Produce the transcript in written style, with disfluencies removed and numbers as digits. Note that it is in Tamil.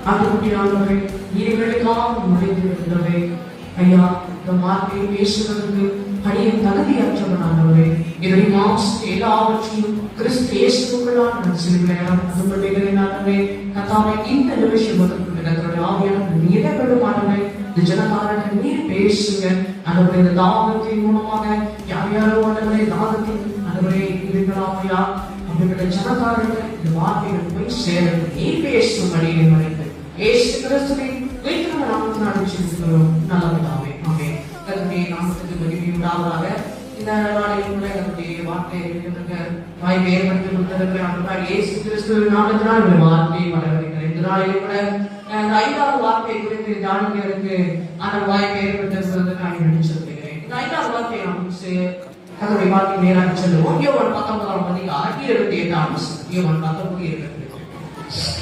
ஆண்டவரே நீர்களுக்காக முடிந்திருக்கிறவே ஐயா இந்த வார்த்தையை பேசுவதற்கு அடியின் தகுதியற்றவனானவரே என்னுடைய மாம்சத்தை எல்லாவற்றையும் கிறிஸ்து இயேசுவுக்குள்ளாக நான் சிலுவையால் அதுபடுகிறேனானவே கர்த்தாவே இந்த நிமிஷம் முதற்கொண்டு கர்த்தருடைய ஆவியான நீடப்படுமானவே இந்த ஜனகாரர்கள் நீர் பேசுங்க ஆண்டவரே இந்த தாகத்தின் மூலமாக யார் யாரோ ஆண்டவரே தாகத்தின் ஆண்டவரே இருக்கலாமையா அப்படிப்பட்ட ஜனகாரர்கள் இந்த வார்த்தைகள் போய் சேரட்டும் நீர் பேசும் வழியை மறைத்து இயேசு கிறிஸ்துவின் உயிர்த்தெழுந்த நாமத்தினால் அழைச்சிருக்கிறோம் நல்லதாவே ஆமென். கர்த்தருடைய நாமத்துக்கு மகிமை உண்டாவதாக. இந்த நாளில் கர்த்தருடைய வார்த்தையை கேட்கிறதுக்கு வாய்ப்பை ஏற்படுத்தி கொடுத்ததற்கு ஆண்டவராகிய இயேசு கிறிஸ்துவின் நாமத்தினால் ஒரு வார்த்தையை வரவேற்கிறேன். இந்த நாளில் கூட இந்த 5வது வார்த்தை குறித்து தியானிக்கிறதுக்கு அந்த வாய்ப்பை ஏற்படுத்துவதற்கு நான் நினைச்சிருக்கிறேன். இந்த 5வது வார்த்தையை நாம் கர்த்தருடைய வார்த்தை நேராக சொல்லுவோம். யோவான் 19 அதிகாரம் 7-8 யோவான் 19:7.